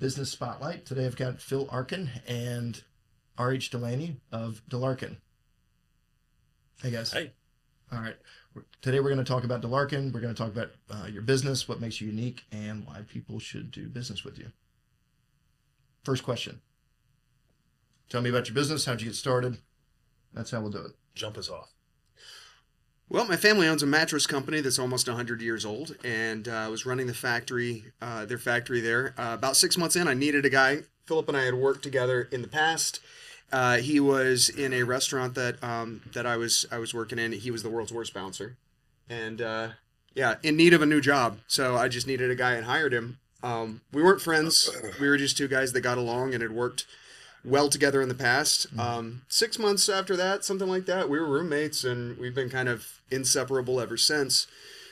Business Spotlight. Today I've got Phil Arkin and R.H. Delaney of Delarkin. Hey, guys. Hey. All right. Today we're going to talk about Delarkin. We're going to talk about your business, what makes you unique, and why people should do business with you. First question. Tell me about your business. How'd you get started? That's how we'll do it. Jump us off. Well, my family owns a mattress company that's almost 100 years old, and I was running the factory, their factory there. About 6 months in, I needed a guy. Phillip and I had worked together in the past. He was in a restaurant that I was working in. He was the world's worst bouncer, and in need of a new job. So I just needed a guy and hired him. We weren't friends. We were just two guys that got along and had worked well together in the past. 6 months after that, something like that, we were roommates, and we've been kind of inseparable ever since.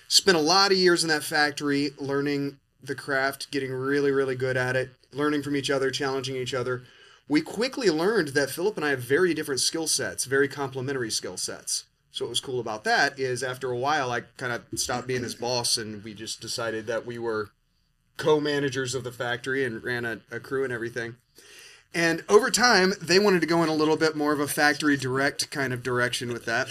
Spent a lot of years in that factory learning the craft, getting really, really good at it, learning from each other, challenging each other. We quickly learned that Phillip and I have very different skill sets, very complementary skill sets. So what was cool about that is after a while, I kind of stopped being his boss, and we just decided that we were co-managers of the factory and ran a crew and everything. And over time, they wanted to go in a little bit more of a factory direct kind of direction with that.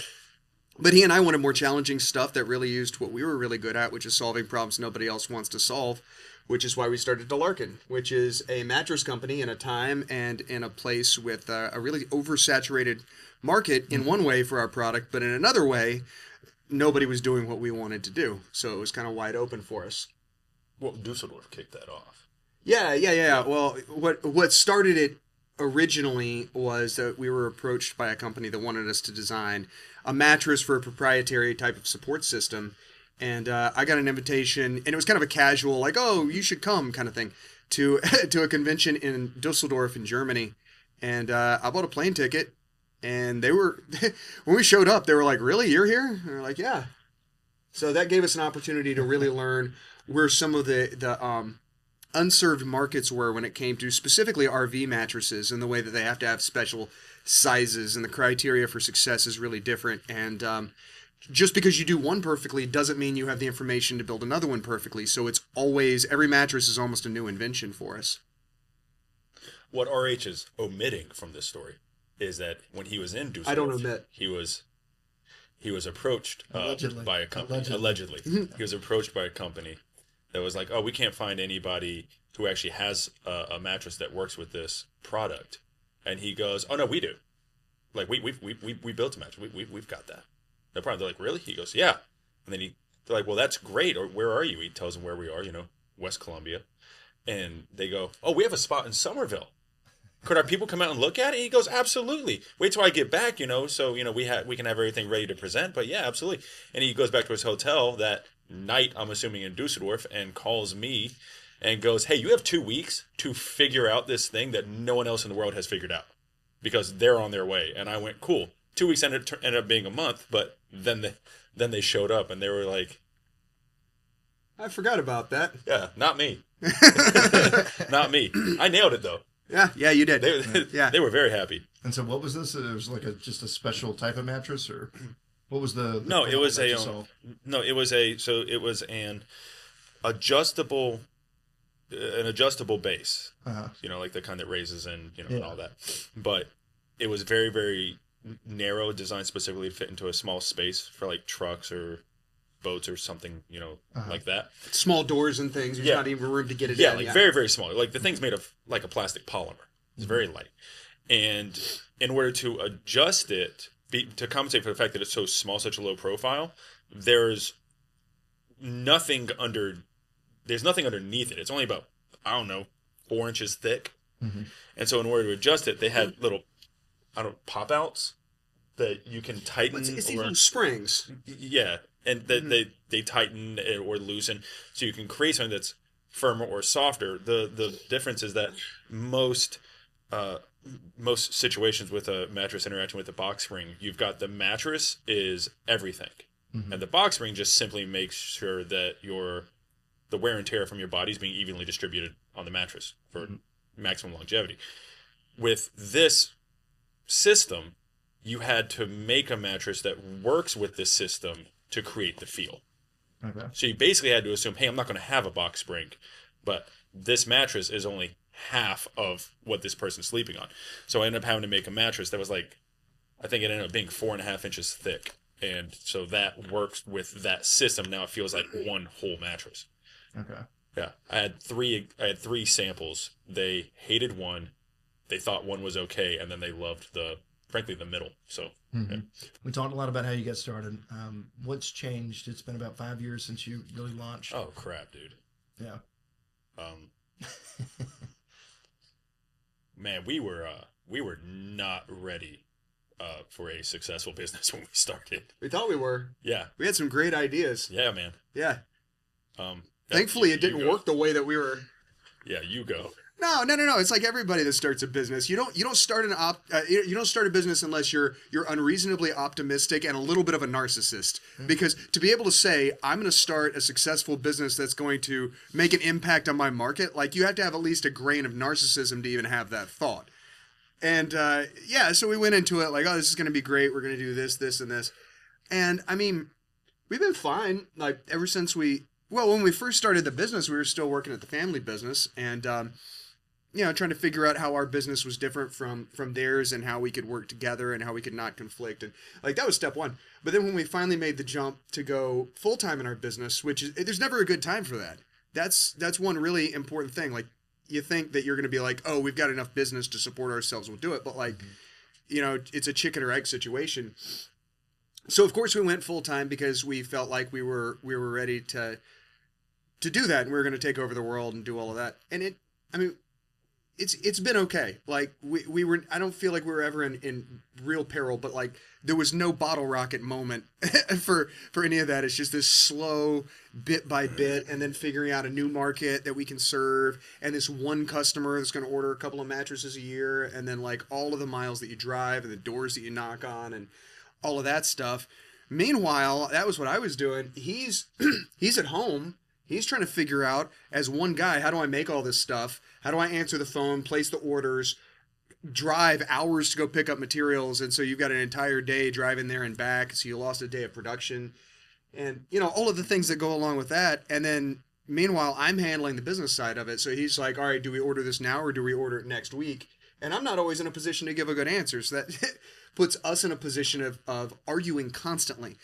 But he and I wanted more challenging stuff that really used what we were really good at, which is solving problems nobody else wants to solve, which is why we started Delarkin, which is a mattress company in a time and in a place with a really oversaturated market in one way for our product, but in another way, nobody was doing what we wanted to do. So it was kind of wide open for us. Well, Dusseldorf kicked that off. Yeah. Well, what started it originally was that we were approached by a company that wanted us to design a mattress for a proprietary type of support system. And I got an invitation, and it was kind of a casual, like, oh, you should come kind of thing, to a convention in Dusseldorf in Germany. And I bought a plane ticket, and they were, when we showed up, they were like, really, you're here? And we were like, yeah. So that gave us an opportunity to really learn where some of the unserved markets were when it came to specifically RV mattresses, and the way that they have to have special sizes, and the criteria for success is really different. And just because you do one perfectly doesn't mean you have the information to build another one perfectly. So it's always, every mattress is almost a new invention for us. What RH is omitting from this story is that when he was in Dusseldorf, I don't omit. He was approached by a company. Allegedly. He was approached by a company that was like, oh, we can't find anybody who actually has a mattress that works with this product. And he goes, oh, no, we do. Like, we built a mattress. We've got that. No problem. They're like, really? He goes, yeah. And then they're like, well, that's great. Or where are you? He tells them where we are, West Columbia. And they go, oh, we have a spot in Somerville. Could our people come out and look at it? And he goes, absolutely. Wait till I get back, so, we can have everything ready to present. But yeah, absolutely. And he goes back to his hotel that night, I'm assuming in Dusseldorf, and calls me and goes, hey, you have 2 weeks to figure out this thing that no one else in the world has figured out, because they're on their way. And I went, cool. 2 weeks ended up being a month, but then they showed up, and they were like, I forgot about that. yeah, not me. Not me. I nailed it, though. Yeah, you did. They were very happy. And so what was this? It was like just a special type of mattress, or what was the No, it was an adjustable base. Uh-huh. Like the kind that raises and and all that. But it was very, very narrow, designed specifically to fit into a small space for like trucks or boats or something, like that. Small doors and things. There's not even room to get it in. Like very, very small. Like the thing's made of like a plastic polymer. It's very light. And in order to adjust it, to compensate for the fact that it's so small, such a low profile, there's nothing underneath it. It's only about, 4 inches thick. Mm-hmm. And so in order to adjust it, they had little, pop outs that you can tighten. It's these little springs. Yeah. And they tighten or loosen, so you can create something that's firmer or softer. The difference is that most situations with a mattress interacting with the box spring, you've got the mattress is everything, and the box spring just simply makes sure that the wear and tear from your body is being evenly distributed on the mattress for maximum longevity. With this system, you had to make a mattress that works with this system to create the feel. Okay. So you basically had to assume, hey, I'm not going to have a box spring, but this mattress is only half of what this person's sleeping on. So I ended up having to make a mattress that was like, I think it ended up being 4.5 inches thick. And so that works with that system. Now it feels like one whole mattress. Okay. Yeah. I had three samples. They hated one. They thought one was okay. And then they loved frankly, the middle. So yeah. We talked a lot about how you got started. What's changed? It's been about 5 years since you really launched. Oh crap, dude. Yeah. Man, we were not ready for a successful business when we started. We thought we were. Yeah. We had some great ideas. Yeah, man. Yeah. Thankfully, it didn't work the way that we were. Yeah, you go. No. It's like everybody that starts a business. You don't start a business unless you're unreasonably optimistic and a little bit of a narcissist. Because to be able to say I'm going to start a successful business that's going to make an impact on my market, like you have to have at least a grain of narcissism to even have that thought. And so we went into it like, oh, this is going to be great. We're going to do this, this, and this. And I mean, we've been fine. Like ever since when we first started the business, we were still working at the family business and, trying to figure out how our business was different from theirs and how we could work together and how we could not conflict. And like, that was step one. But then when we finally made the jump to go full time in our business, there's never a good time for that. That's one really important thing. Like you think that you're going to be like, oh, we've got enough business to support ourselves. We'll do it. But like, it's a chicken or egg situation. So of course we went full time because we felt like we were ready to do that. And we were going to take over the world and do all of that. And it's been okay. Like we were, I don't feel like we were ever in real peril, but like there was no bottle rocket moment for any of that. It's just this slow bit by bit and then figuring out a new market that we can serve. And this one customer that's going to order a couple of mattresses a year. And then like all of the miles that you drive and the doors that you knock on and all of that stuff. Meanwhile, that was what I was doing. He's at home. He's trying to figure out, as one guy, how do I make all this stuff? How do I answer the phone, place the orders, drive hours to go pick up materials? And so you've got an entire day driving there and back. So you lost a day of production and, all of the things that go along with that. And then meanwhile, I'm handling the business side of it. So he's like, all right, do we order this now or do we order it next week? And I'm not always in a position to give a good answer. So that puts us in a position of arguing constantly,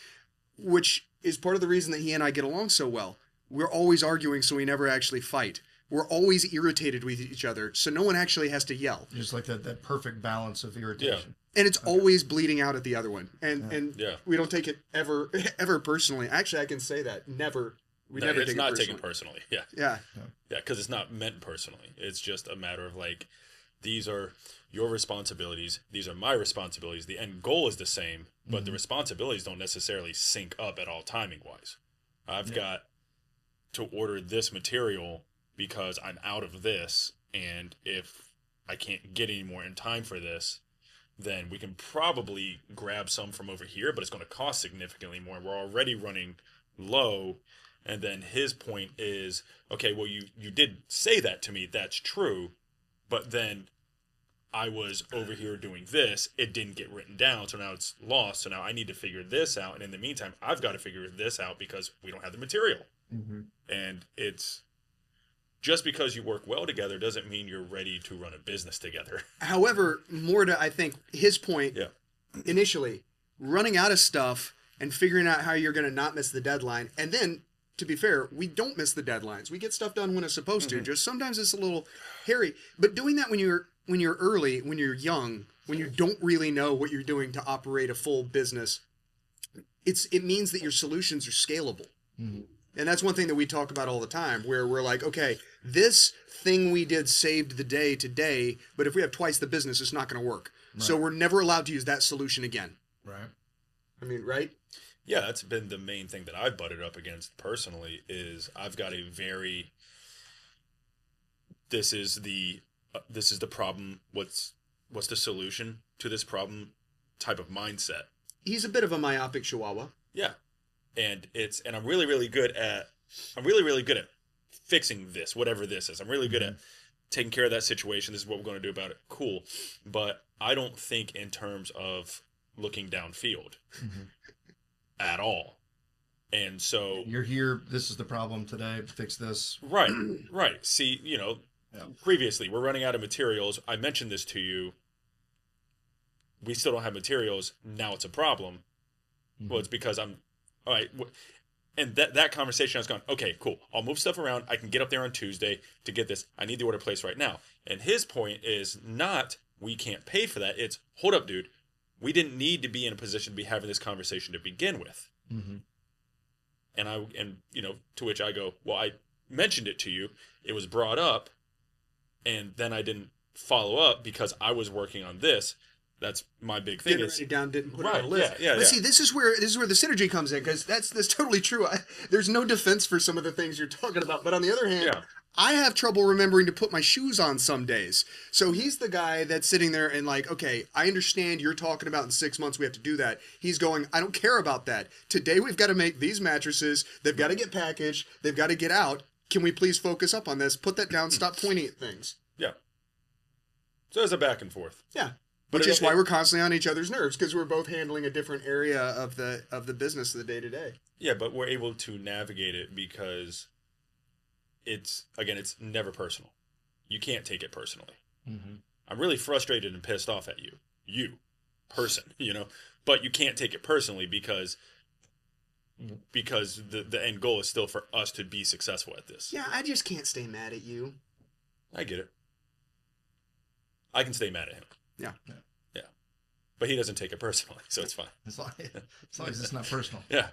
which is part of the reason that he and I get along so well. We're always arguing, so we never actually fight. We're always irritated with each other, so no one actually has to yell. Just like that perfect balance of irritation. Yeah. And it's always bleeding out at the other one. And we don't take it ever personally. Actually, I can say that. Never. We never take it personally. It's not taken personally. Yeah. Yeah. Yeah, because it's not meant personally. It's just a matter of like, these are your responsibilities. These are my responsibilities. The end goal is the same, but the responsibilities don't necessarily sync up at all timing-wise. I've got to order this material because I'm out of this, and if I can't get any more in time for this, then we can probably grab some from over here, but it's going to cost significantly more. We're already running low. And then his point is, okay, well, you did say that to me. That's true. But then I was over here doing this. It didn't get written down. So now it's lost. So now I need to figure this out. And in the meantime, I've got to figure this out because we don't have the material. And it's just because you work well together doesn't mean you're ready to run a business together. However, more to, I think, his point initially, running out of stuff and figuring out how you're going to not miss the deadline. And then, to be fair, we don't miss the deadlines. We get stuff done when it's supposed to. Just sometimes it's a little hairy. But doing that when you're early, when you're young, when you don't really know what you're doing to operate a full business, it means that your solutions are scalable. And that's one thing that we talk about all the time, where we're like, okay, this thing we did saved the day today, but if we have twice the business, it's not going to work. Right. So we're never allowed to use that solution again. Right. I mean, right? Yeah, that's been the main thing that I've butted up against personally is I've got a very, this is the problem. What's the solution to this problem type of mindset. He's a bit of a myopic chihuahua. Yeah. And I'm really, really good at fixing this, whatever this is. I'm really good at taking care of that situation. This is what we're going to do about it. Cool. But I don't think in terms of looking downfield at all. And so you're here. This is the problem today. Fix this. Right. Right. See, previously, we're running out of materials. I mentioned this to you. We still don't have materials. Now it's a problem. Mm-hmm. Well, it's because all right. And that conversation, I was going, okay, cool. I'll move stuff around. I can get up there on Tuesday to get this. I need the order placed right now. And his point is not, we can't pay for that. It's, hold up, dude. We didn't need to be in a position to be having this conversation to begin with. Mm-hmm. And to which I go, well, I mentioned it to you. It was brought up. And then I didn't follow up because I was working on this. That's my big thing. Didn't write it down, didn't put it on the list. But see, this is where the synergy comes in, because that's totally true. There's no defense for some of the things you're talking about. But on the other hand, I have trouble remembering to put my shoes on some days. So he's the guy that's sitting there and like, okay, I understand you're talking about in 6 months we have to do that. He's going, I don't care about that. Today we've got to make these mattresses. They've got to get packaged. They've got to get out. Can we please focus up on this? Put that down. Stop pointing at things. Yeah. So there's a back and forth. Yeah. Which is why we're constantly on each other's nerves, because we're both handling a different area of the business of the day-to-day. Yeah, but we're able to navigate it because it's never personal. You can't take it personally. Mm-hmm. I'm really frustrated and pissed off at you, person, but you can't take it personally because the end goal is still for us to be successful at this. Yeah, I just can't stay mad at you. I get it. I can stay mad at him. Yeah. But he doesn't take it personally, so it's fine. As long as it's not personal. Yeah.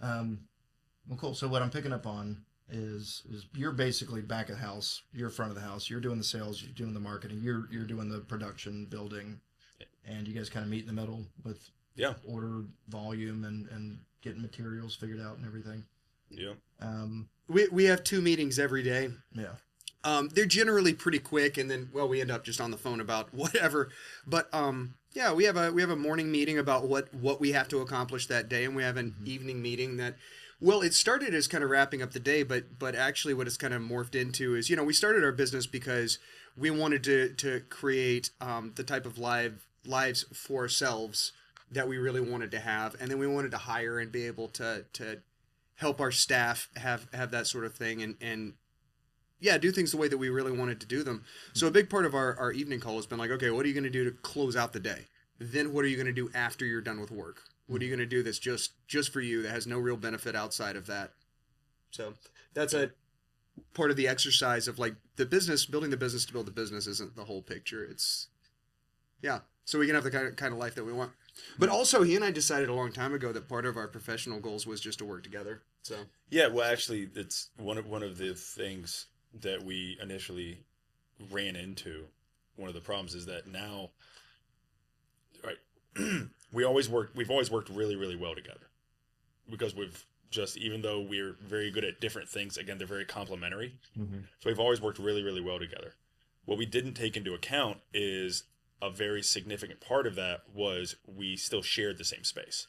Well, cool. So what I'm picking up on is you're basically back of the house. You're front of the house. You're doing the sales. You're doing the marketing. You're doing the production, building, and you guys kind of meet in the middle with order volume and getting materials figured out and everything. Yeah. We have 2 meetings every day. Yeah. They're generally pretty quick, and then we end up just on the phone about whatever. But we have a morning meeting about what we have to accomplish that day, and we have an evening meeting that, it started as kind of wrapping up the day, but actually what it's kind of morphed into is, we started our business because we wanted to create the type of lives for ourselves that we really wanted to have, and then we wanted to hire and be able to help our staff have that sort of thing, and do things the way that we really wanted to do them. So a big part of our evening call has been like, okay, what are you going to do to close out the day? Then what are you going to do after you're done with work? What are you going to do that's just for you, that has no real benefit outside of that? So that's a part of the exercise of like the business, building the business to build the business isn't the whole picture. It's, so we can have the kind of life that we want. But also he and I decided a long time ago that part of our professional goals was just to work together. So yeah, well, actually it's one of the things that we initially ran into. One of the problems is that now, right, we've always worked really, really well together, because even though we're very good at different things, again, they're very complementary. Mm-hmm. So we've always worked really, really well together. What we didn't take into account is a very significant part of that was we still shared the same space.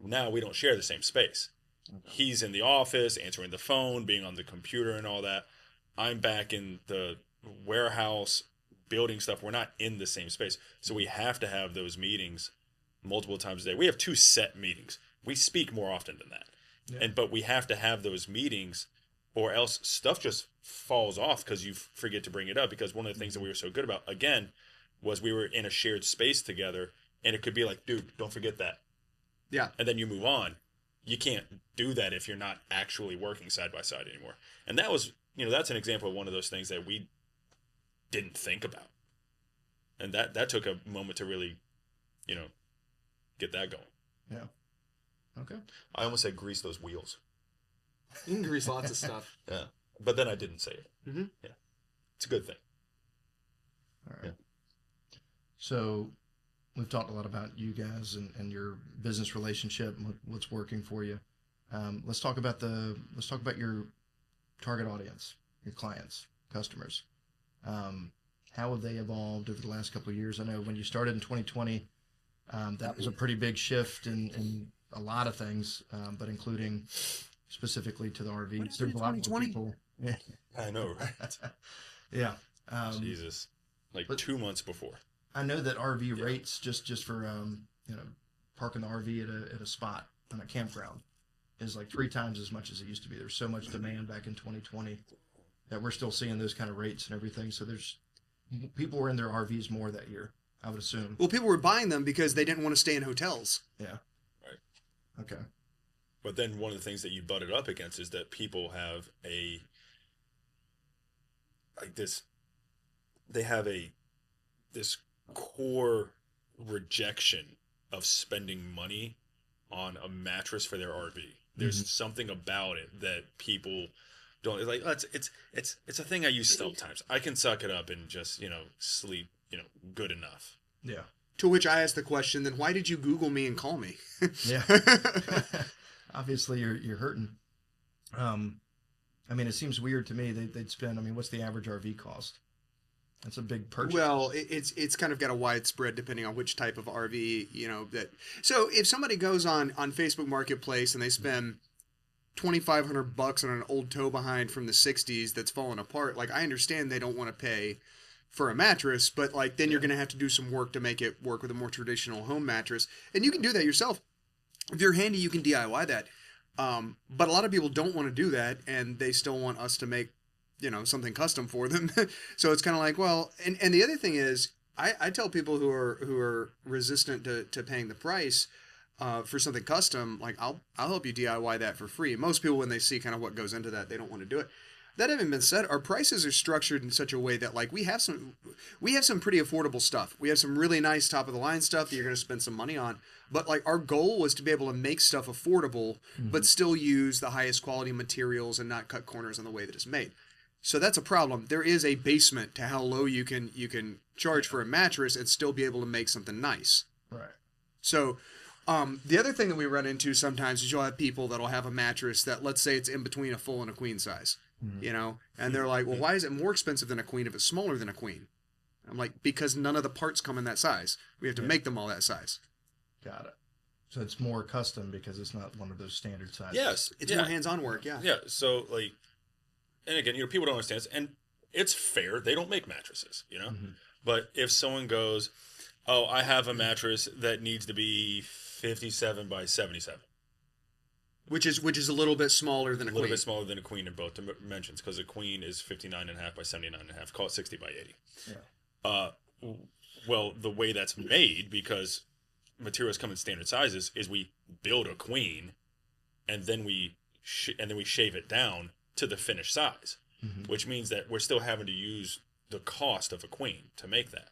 Now we don't share the same space. Okay. He's in the office, answering the phone, being on the computer and all that. I'm back in the warehouse, building stuff. We're not in the same space. So we have to have those meetings multiple times a day. We have 2 set meetings. We speak more often than that. Yeah. But we have to have those meetings, or else stuff just falls off because you forget to bring it up. Because one of the things that we were so good about, again, was we were in a shared space together, and it could be like, dude, don't forget that. Yeah. And then you move on. You can't do that if you're not actually working side by side anymore. And that was, that's an example of one of those things that we didn't think about. And that took a moment to really, get that going. Yeah. Okay. I almost said grease those wheels. You can grease lots of stuff. Yeah. But then I didn't say it. Mm-hmm. Yeah. It's a good thing. All right. Yeah. So we've talked a lot about you guys and your business relationship and what's working for you. Let's talk about your target audience, your clients, customers. How have they evolved over the last couple of years? I know when you started in 2020, that was a pretty big shift in a lot of things, but including specifically to the RV. There's a lot more people. Yeah. I know, right? Yeah. Jesus. Like 2 months before. I know that RV rates just for parking the RV at a spot on a campground is like 3 times as much as it used to be. There's so much demand back in 2020. that we're still seeing those kind of rates and everything. So there's people were in their RVs more that year, I would assume. Well, people were buying them because they didn't want to stay in hotels. Yeah. Right. Okay. But then one of the things that you butted up against is that people have this core rejection of spending money on a mattress for their RV. There's something about it that people don't like. Oh, it's a thing I use sometimes. I can suck it up and just sleep good enough. Yeah. To which I asked the question, then why did you Google me and call me? Yeah. Obviously, you're hurting. I mean, it seems weird to me. They'd spend. I mean, what's the average RV cost? That's a big purchase. Well, it's kind of got a wide spread depending on which type of RV, that. So if somebody goes on Facebook Marketplace and they spend $2,500 on an old tow behind from the 60s that's falling apart, like I understand they don't want to pay for a mattress, but like then you're going to have to do some work to make it work with a more traditional home mattress. And you can do that yourself. If you're handy, you can DIY that. But a lot of people don't want to do that, and they still want us to make something custom for them. So it's kind of like, well, and the other thing is, I tell people who are resistant to paying the price for something custom, like I'll help you DIY that for free. Most people, when they see kind of what goes into that, they don't want to do it. That having been said, our prices are structured in such a way that like we have some pretty affordable stuff. We have some really nice top of the line stuff that you're going to spend some money on. But like our goal was to be able to make stuff affordable, but still use the highest quality materials and not cut corners on the way that it's made. So that's a problem. There is a basement to how low you can charge for a mattress and still be able to make something nice. Right. So the other thing that we run into sometimes is you'll have people that'll have a mattress that, let's say it's in between a full and a queen size, and they're like, well, why is it more expensive than a queen if it's smaller than a queen? I'm like, because none of the parts come in that size. We have to make them all that size. Got it. So it's more custom because it's not one of those standard sizes. Yes. It's more hands-on work. Yeah. Yeah. So like, and again, people don't understand this, and it's fair. They don't make mattresses, But if someone goes, oh, I have a mattress that needs to be 57 by 77. Which is a little bit smaller than a queen. A little bit smaller than a queen in both dimensions, because a queen is 59.5 by 79.5. Call it 60 by 80. Yeah. Well, the way that's made, because materials come in standard sizes, is we build a queen, and then we shave it down to the finished size, which means that we're still having to use the cost of a queen to make that.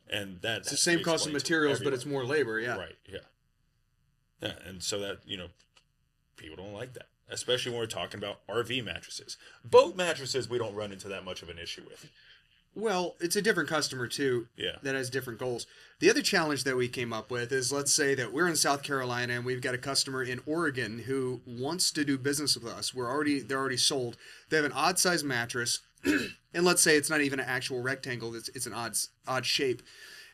And that's the same cost of materials, but it's more labor. Yeah. Right. Yeah. Yeah. And so that, people don't like that, especially when we're talking about RV mattresses. Boat mattresses, we don't run into that much of an issue with. Well, it's a different customer too. Yeah. That has different goals. The other challenge that we came up with is, let's say that we're in South Carolina and we've got a customer in Oregon who wants to do business with us. They're already sold. They have an odd size mattress, and let's say it's not even an actual rectangle. It's an odd shape,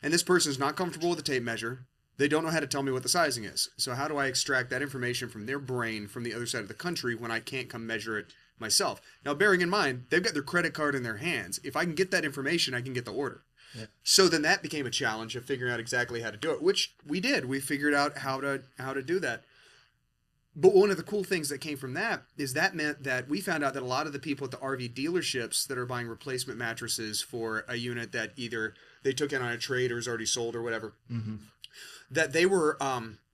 and this person is not comfortable with the tape measure. They don't know how to tell me what the sizing is. So how do I extract that information from their brain from the other side of the country when I can't come measure it myself? Now, bearing in mind, they've got their credit card in their hands. If I can get that information, I can get the order. Yeah. So then that became a challenge of figuring out exactly how to do it, which we did. We figured out how to do that. But one of the cool things that came from that is that meant that we found out that a lot of the people at the RV dealerships that are buying replacement mattresses for a unit that either they took in on a trade or is already sold or whatever, that they were,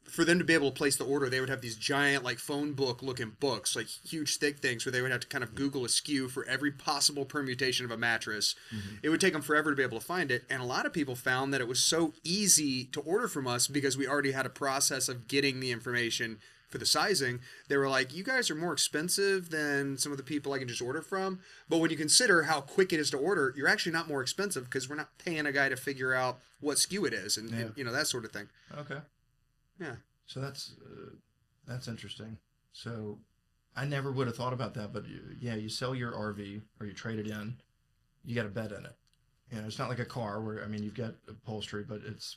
for them to be able to place the order, they would have these giant like phone book looking books, like huge thick things where they would have to kind of Google a SKU for every possible permutation of a mattress. It would take them forever to be able to find it. And a lot of people found that it was so easy to order from us because we already had a process of getting the information for the sizing. They were like, you guys are more expensive than some of the people I can just order from. But when you consider how quick it is to order, you're actually not more expensive because we're not paying a guy to figure out what SKU it is and that sort of thing. Okay. Yeah. So that's interesting. So I never would have thought about that, but you sell your RV or you trade it in, you got a bed in it. It's not like a car where, you've got upholstery, but it's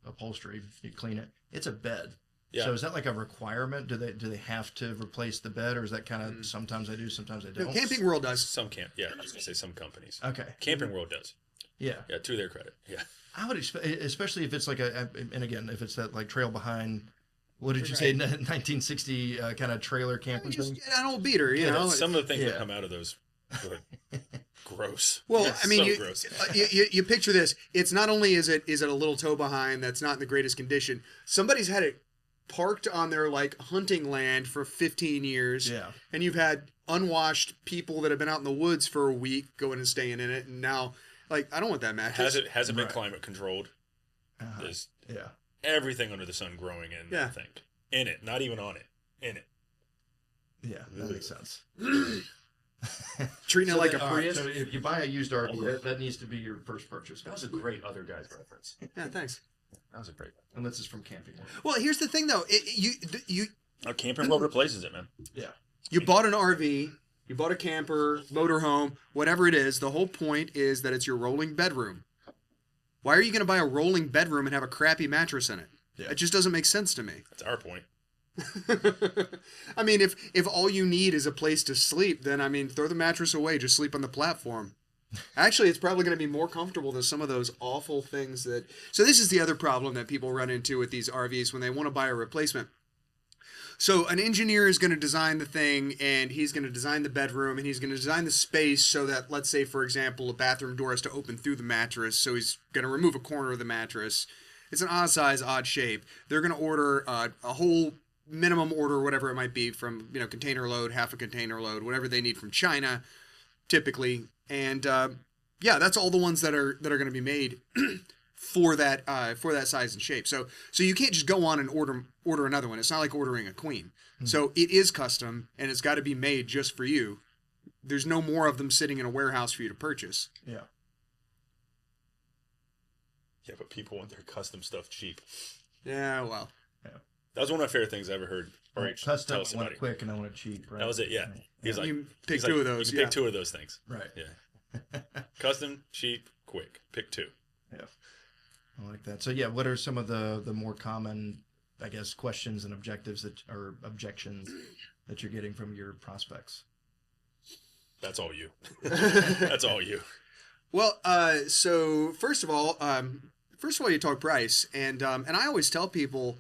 upholstery. You clean it. It's a bed. Yeah. So is that like a requirement? Do they have to replace the bed, or is that kind of sometimes they do, sometimes they don't? No, Camping World does. Some can't. Yeah, I was gonna say some companies. Okay. Camping World does. Yeah. Yeah, to their credit. Yeah. I would expect, especially if it's like and again, if it's that like trail behind. What did you say? 1960 kind of trailer camping thing. An old beater, you know. Some of the things that come out of those Good. Gross. Well, It's I mean, so gross. you picture this. It's not only is it a little tow behind that's not in the greatest condition. Somebody's had it parked on their like hunting land for 15 years. Yeah. And you've had unwashed people that have been out in the woods for a week going and staying in it, and now like I don't want that mattress. Has it been Right. climate controlled? There's Yeah. everything under the sun growing in that thing. In it, not even on it. In it. Yeah, that makes sense. Treating it like a all right, Prius. so if you buy a used RV, that needs to be your first purchase. That was a great other guy's reference. Yeah, thanks. That was a great one. And this is from Camping World. Well, here's the thing though. You Camping World replaces it, man. Yeah. You bought an RV, you bought a camper, motorhome, whatever it is. The whole point is that it's your rolling bedroom. Why are you going to buy a rolling bedroom and have a crappy mattress in it? Yeah. It just doesn't make sense to me. That's our point. I mean, if all you need is a place to sleep, then I mean, throw the mattress away. Just sleep on the platform. Actually, it's probably going to be more comfortable than some of those awful things that. So this is the other problem that people run into with these RVs when they want to buy a replacement. So an engineer is going to design the thing, and he's going to design the bedroom, and he's going to design the space so that, let's say, for example, a bathroom door has to open through the mattress. So he's going to remove a corner of the mattress. It's an odd size, odd shape. They're going to order a whole minimum order, whatever it might be, from container load, half a container load, whatever they need from China, typically. And that's all the ones that are going to be made for that size and shape. So you can't just go on and order another one. It's not like ordering a queen. So it is custom, and it's got to be made just for you. There's no more of them sitting in a warehouse for you to purchase. Yeah. Yeah, but people want their custom stuff cheap. Yeah, well. That was one of my favorite things I ever heard. Custom, tell I somebody. want it quick, and I want it cheap. Right? That was it. Yeah. He was like, You pick he's two like, of those. You can pick two of those things. Right. Yeah. Custom, cheap, quick. Pick two. Yeah. I like that. So yeah, what are some of the more common, I guess, questions and objectives or objections that you're getting from your prospects? That's all you. That's all you. Well, so first of all, you talk price, and I always tell people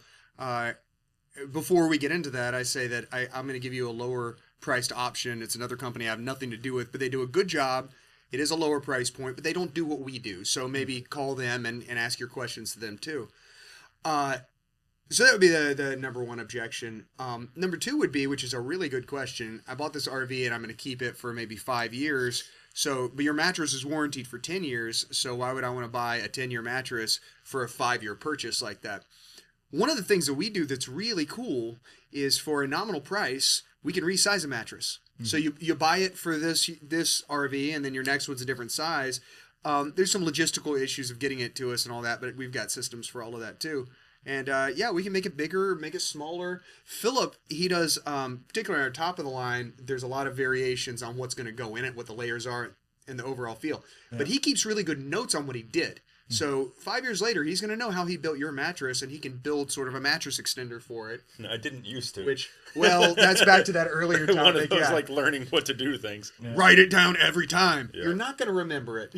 before we get into that, I say that I'm going to give you a lower priced option. It's another company I have nothing to do with, but they do a good job. It is a lower price point, but they don't do what we do. So maybe call them and ask your questions to them too. So that would be the number one objection. Number two would be, which is a really good question. I bought this RV and I'm going to keep it for maybe 5 years. But your mattress is warranted for 10 years. So why would I want to buy a 10-year mattress for a 5-year purchase like that? One of the things that we do that's really cool is for a nominal price, we can resize a mattress. Mm-hmm. So you buy it for this RV, and then your next one's a different size. There's some logistical issues of getting it to us and all that, but we've got systems for all of that too. And we can make it bigger, make it smaller. Phillip, he does, particularly on our top of the line, there's a lot of variations on what's going to go in it, what the layers are, and the overall feel. Yeah. But he keeps really good notes on what he did. So 5 years later, he's going to know how he built your mattress, and he can build sort of a mattress extender for it. No, I didn't used to. That's back to that earlier topic. One of those, like learning what to do things. Yeah. Write it down every time. Yeah. You're not going to remember it.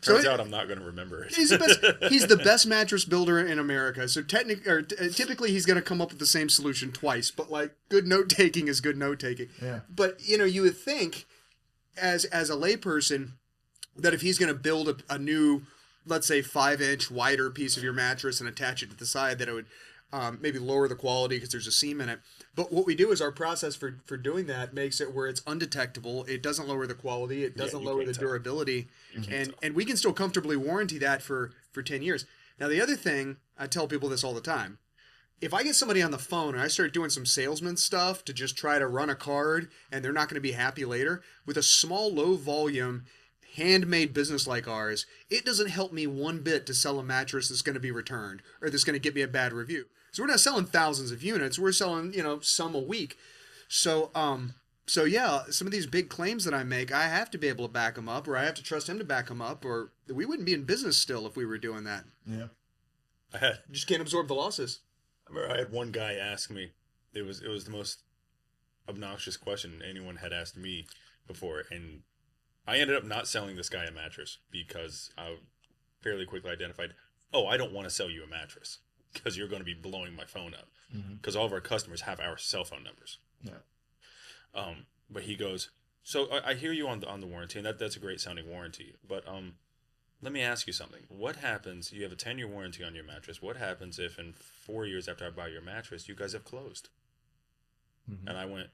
Turns out I'm not going to remember it. He's the best mattress builder in America. So typically he's going to come up with the same solution twice. But like good note taking is good note taking. Yeah. But you would think, as a layperson, that if he's going to build a new, let's say 5-inch wider piece of your mattress and attach it to the side, that it would maybe lower the quality because there's a seam in it. But what we do is our process for doing that makes it where it's undetectable. It doesn't lower the quality. It doesn't lower the durability. And we can still comfortably warranty that for 10 years. Now, the other thing, I tell people this all the time. If I get somebody on the phone and I start doing some salesman stuff to just try to run a card and they're not going to be happy later, with a small, low volume, handmade business like ours, it doesn't help me one bit to sell a mattress that's going to be returned or that's going to get me a bad review. So we're not selling thousands of units. We're selling, some a week. So some of these big claims that I make, I have to be able to back them up, or I have to trust him to back them up, or we wouldn't be in business still if we were doing that. Yeah. You just can't absorb the losses. I remember I had one guy ask me, it was the most obnoxious question anyone had asked me before, and I ended up not selling this guy a mattress because I fairly quickly identified, I don't want to sell you a mattress because you're going to be blowing my phone up because all of our customers have our cell phone numbers. Yeah. But he goes, so I hear you on the warranty, and that's a great sounding warranty. But let me ask you something. What happens? You have a 10-year warranty on your mattress. What happens if in 4 years after I buy your mattress, you guys have closed? Mm-hmm. And I went,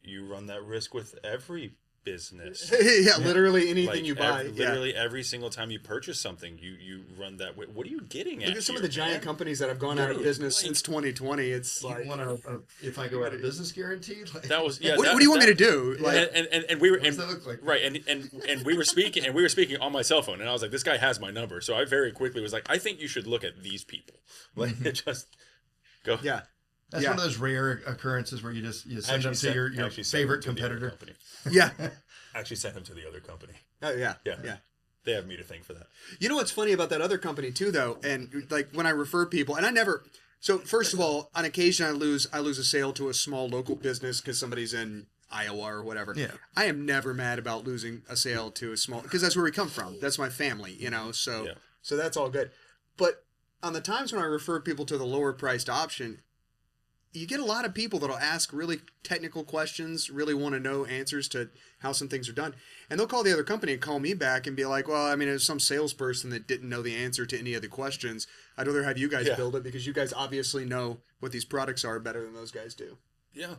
you run that risk with every business. Yeah, literally anything you buy. Literally every single time you purchase something, you run that. What are you getting at? Look at some of the giant companies that have gone out of business since 2020. It's like, want if I go out of business guarantee? Like, that was what do you want me to do? Like, and we were what does that look like? Right, and we were speaking on my cell phone, and I was like, this guy has my number, so I very quickly was like, I think you should look at these people. Like, just go. Yeah. That's one of those rare occurrences where you send them to your favorite competitor. Yeah. Actually sent him to the other company. Oh, yeah. Yeah. They have me to thank for that. You know what's funny about that other company too, though, and like when I refer people, and I never. So first of all, on occasion I lose a sale to a small local business because somebody's in Iowa or whatever. Yeah. I am never mad about losing a sale to a small, because that's where we come from. That's my family, you know. So that's all good. But on the times when I refer people to the lower priced option, you get a lot of people that'll ask really technical questions, really want to know answers to how some things are done. And they'll call the other company and call me back and be like, well, I mean, there's some salesperson that didn't know the answer to any of the questions. I'd rather have you guys build it because you guys obviously know what these products are better than those guys do. Yeah.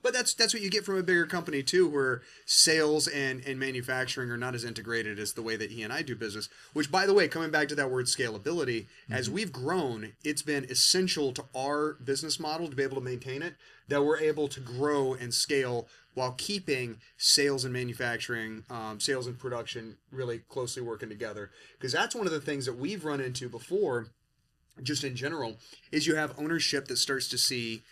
But that's what you get from a bigger company too, where sales and manufacturing are not as integrated as the way that he and I do business. Which, by the way, coming back to that word scalability, as we've grown, it's been essential to our business model to be able to maintain it, that we're able to grow and scale while keeping sales and manufacturing, sales and production really closely working together. Because that's one of the things that we've run into before, just in general, is you have ownership that starts to see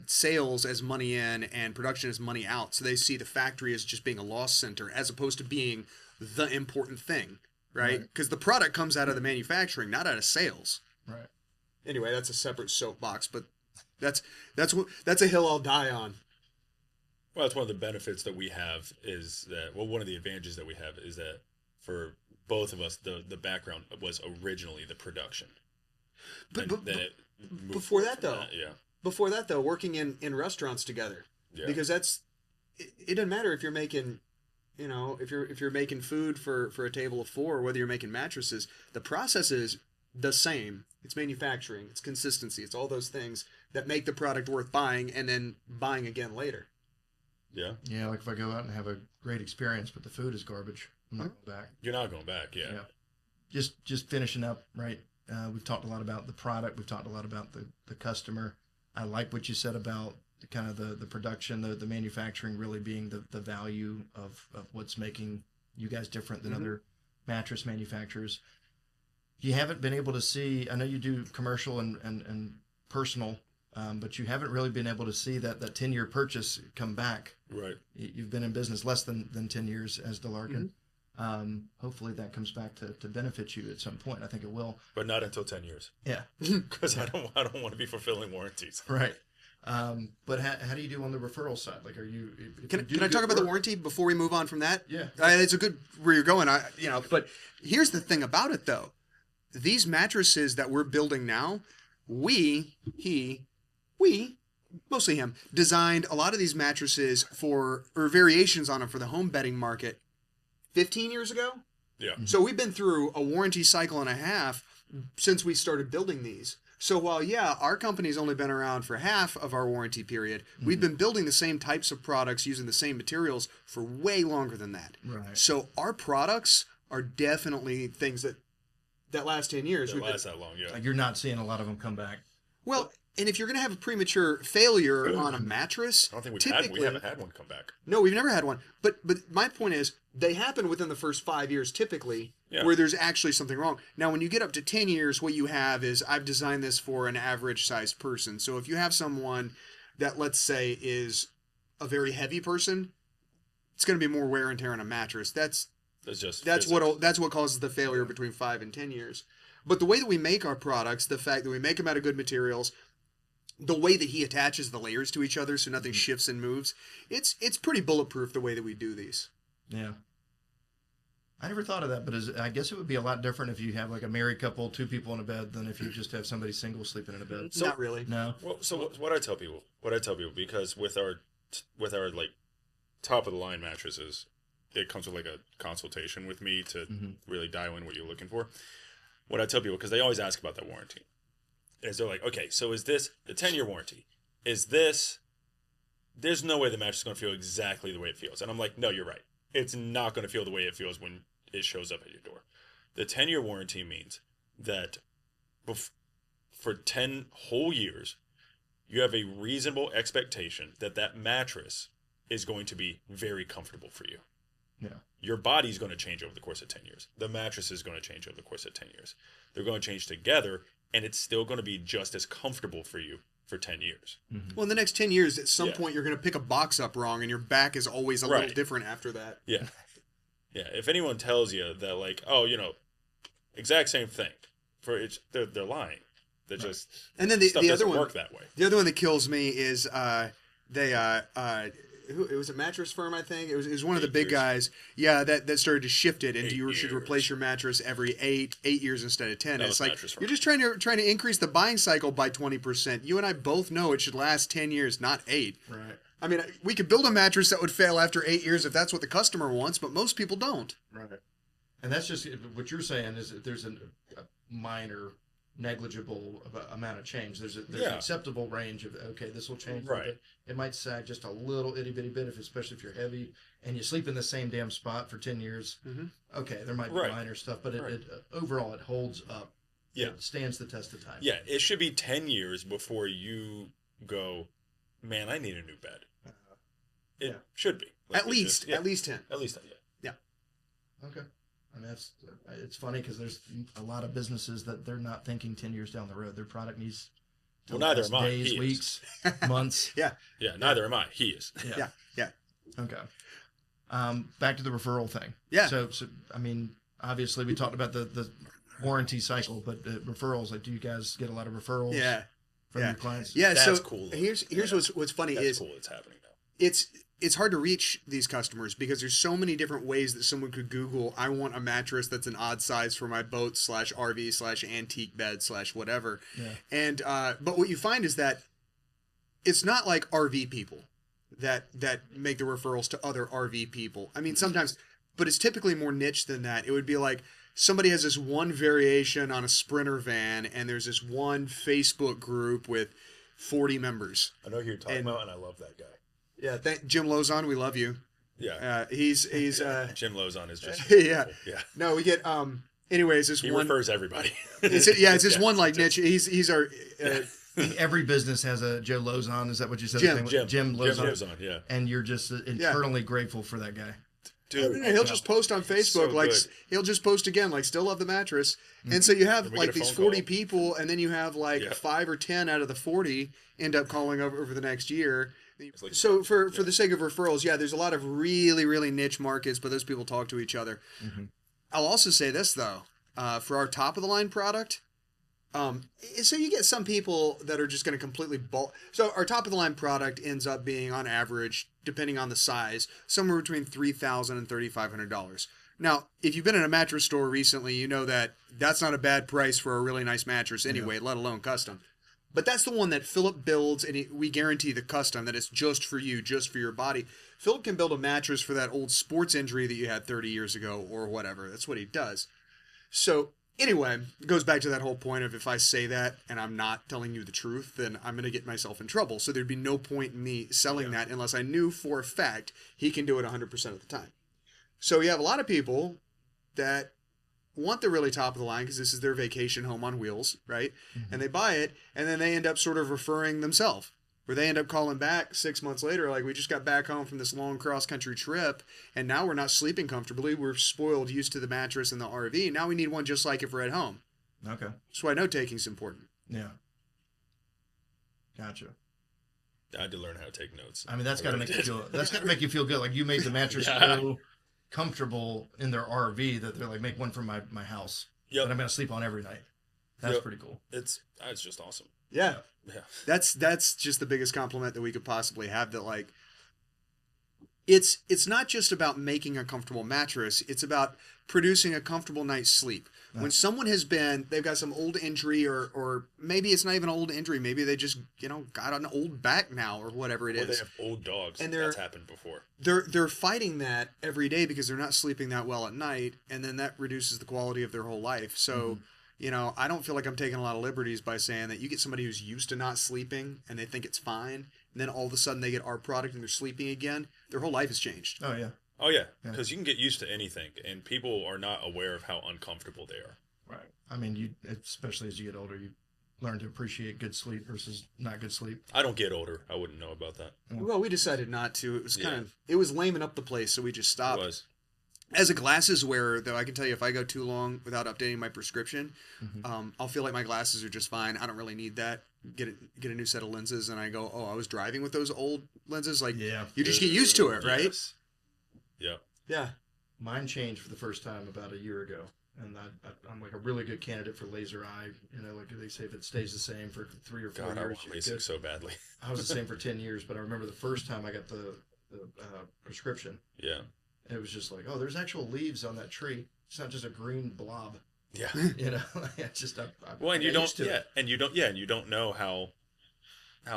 sales as money in and production as money out. So they see the factory as just being a loss center as opposed to being the important thing, right? Because the product comes out of the manufacturing, not out of sales. Right. Anyway, that's a separate soapbox, but that's a hill I'll die on. Well, that's one of the benefits that we have is that, well, one of the advantages that we have is that for both of us, the background was originally the production. But before that, though, before that, though, working in restaurants together, because it doesn't matter if you're making, if you're making food for a table of four, or whether you're making mattresses, the process is the same. It's manufacturing, it's consistency, it's all those things that make the product worth buying and then buying again later. Yeah. Yeah, like if I go out and have a great experience, but the food is garbage, I'm not going back. You're not going back, yeah. Just finishing up, right? We've talked a lot about the product. We've talked a lot about the customer. I like what you said about the production, the manufacturing really being the value of what's making you guys different than other mattress manufacturers. You haven't been able to see, I know you do commercial and personal, but you haven't really been able to see that 10-year purchase come back. Right. You've been in business less than 10 years as Delarkin. Hopefully that comes back to benefit you at some point. I think it will, but not until 10 years. Yeah, because I don't want to be fulfilling warranties. Right. But how do you do on the referral side? Like, are you? Can I talk about the warranty before we move on from that? Yeah, it's a good where you're going. But here's the thing about it though: these mattresses that we're building now, we, mostly him, designed a lot of these mattresses or variations on them for the home bedding market 15 years ago. Yeah. So we've been through a warranty cycle and a half since we started building these. So while, our company's only been around for half of our warranty period, we've been building the same types of products using the same materials for way longer than that. Right. So our products are definitely things that last 10 years. That last that long, yeah. Like you're not seeing a lot of them come back. Well, and if you're going to have a premature failure on a mattress, I don't think we haven't had one come back. No, we've never had one. But my point is, they happen within the first 5 years typically, where there's actually something wrong. Now, when you get up to 10 years, what you have is, I've designed this for an average-sized person. So if you have someone that, let's say, is a very heavy person, it's going to be more wear and tear on a mattress. That's what causes the failure between 5 and 10 years. But the way that we make our products, the fact that we make them out of good materials, the way that he attaches the layers to each other so nothing shifts and moves, it's pretty bulletproof the way that we do these. Yeah. I never thought of that, but I guess it would be a lot different if you have like a married couple, 2 people in a bed, than if you just have somebody single sleeping in a bed. Not really. No. Well, so what I tell people, because with our with our like top of the line mattresses, it comes with like a consultation with me to really dial in what you're looking for. What I tell people, because they always ask about that warranty, is they're like, okay, so is this the 10-year warranty? Is this? There's no way the mattress is going to feel exactly the way it feels. And I'm like, no, you're right. It's not going to feel the way it feels when it shows up at your door. The 10-year warranty means that for 10 whole years, you have a reasonable expectation that that mattress is going to be very comfortable for you. Yeah. Your body's going to change over the course of 10 years. The mattress is going to change over the course of 10 years. They're going to change together, and it's still going to be just as comfortable for you for 10 years. Well, in the next 10 years, at some point, you're going to pick a box up wrong, and your back is always a little different after that. Yeah. Yeah. If anyone tells you that, like, oh, exact same thing, they're lying. They're just, and then stuff the doesn't other one work that way. The other one that kills me is it was a mattress firm, I think. It was one of the big guys. Yeah, that started to shift it into you should replace your mattress every 8 years instead of 10. It's like you're just trying to increase the buying cycle by 20%. You and I both know it should last 10 years, not 8. Right. I mean, we could build a mattress that would fail after 8 years if that's what the customer wants, but most people don't. Right. And that's just what you're saying is that there's a minor, negligible amount of change. There's an acceptable range of, okay, this will change. Right. It might sag just a little itty bitty bit, especially if you're heavy and you sleep in the same damn spot for 10 years. Okay, there might be minor stuff, but it overall it holds up. Yeah. It stands the test of time. Yeah, it should be 10 years before you go, man, I need a new bed. It should be. Like at least 10. At least 10, yeah. Okay. I mean, it's funny because there's a lot of businesses that they're not thinking 10 years down the road. Their product needs to neither last am I. days, weeks, months. Yeah, neither am I. He is. Yeah. Okay. Back to the referral thing. Yeah. So I mean, obviously we talked about the warranty cycle, but referrals, like, do you guys get a lot of referrals? From your clients? Yeah. That's so cool. Here's what's funny is cool. It's happening now. It's hard to reach these customers because there's so many different ways that someone could Google, I want a mattress that's an odd size for my boat /RV /antique bed /whatever. Yeah. And but what you find is that it's not like RV people that make the referrals to other RV people. I mean, sometimes, but it's typically more niche than that. It would be like somebody has this one variation on a Sprinter van, and there's this one Facebook group with 40 members. I know who you're talking about, and I love that guy. Yeah, Jim Lozon, we love you. Yeah, he's Jim Lozon is just yeah. No, we get anyways, this he one refers everybody. It's this one like niche. He's our every business has a Joe Lozon. Is that what you said? Jim Lozon. Yeah. And you're just internally grateful for that guy. Dude, he'll just post on Facebook he'll just post again like still love the mattress. And so you have like these 40 people, and then you have like 5 or 10 out of the 40 end up calling over the next year. So for the sake of referrals, there's a lot of really, really niche markets, but those people talk to each other. I'll also say this though, for our top of the line product, so you get some people that are just going to completely bulk. So our top of the line product ends up being on average, depending on the size, somewhere between $3,000 and $3,500. Now, if you've been in a mattress store recently, you know that that's not a bad price for a really nice mattress anyway, let alone custom. But that's the one that Phillip builds, and we guarantee the custom, that it's just for you, just for your body. Phillip can build a mattress for that old sports injury that you had 30 years ago or whatever. That's what he does. So anyway, it goes back to that whole point of if I say that and I'm not telling you the truth, then I'm going to get myself in trouble. So there'd be no point in me selling that unless I knew for a fact he can do it 100% of the time. So you have a lot of people that want the really top of the line because this is their vacation home on wheels, right? And they buy it, and then they end up sort of referring themselves, where they end up calling back 6 months later, like, we just got back home from this long cross-country trip, and now we're not sleeping comfortably. We're spoiled, used to the mattress and the RV. Now we need one just like it for at home. Okay. That's why note taking is important. Yeah. Gotcha. I had to learn how to take notes. I mean, that's got to make you feel good. Like, you made the mattress so comfortable in their RV that they're like, make one for my house that I'm going to sleep on every night. That's pretty cool. It's just awesome. Yeah. That's just the biggest compliment that we could possibly have, that like it's not just about making a comfortable mattress. It's about producing a comfortable night's sleep. When someone they've got some old injury, or maybe it's not even an old injury. Maybe they just, got an old back now or whatever it is. Or they have old dogs. And that's happened before. They're fighting that every day because they're not sleeping that well at night. And then that reduces the quality of their whole life. So, I don't feel like I'm taking a lot of liberties by saying that you get somebody who's used to not sleeping and they think it's fine. And then all of a sudden they get our product and they're sleeping again. Their whole life has changed. Oh, yeah. Oh, yeah, because you can get used to anything, and people are not aware of how uncomfortable they are. Right. I mean, especially as you get older, you learn to appreciate good sleep versus not good sleep. I don't get older. I wouldn't know about that. Well, we decided not to. It was it was laming up the place, so we just stopped. It was. As a glasses wearer, though, I can tell you if I go too long without updating my prescription, I'll feel like my glasses are just fine. I don't really need that. Get a new set of lenses, and I go, oh, I was driving with those old lenses. Like, you just get used to it, right? Yes. Yeah. Yeah. Mine changed for the first time about a year ago, and I'm like a really good candidate for laser eye. Like they say, if it stays the same for 3 or 4 years, God, I want LASIK so badly. I was the same for 10 years, but I remember the first time I got the prescription. Yeah. And it was just like, oh, there's actual leaves on that tree. It's not just a green blob. Yeah. It's just well, and you don't. Yeah, and you don't. Yeah, and you don't know how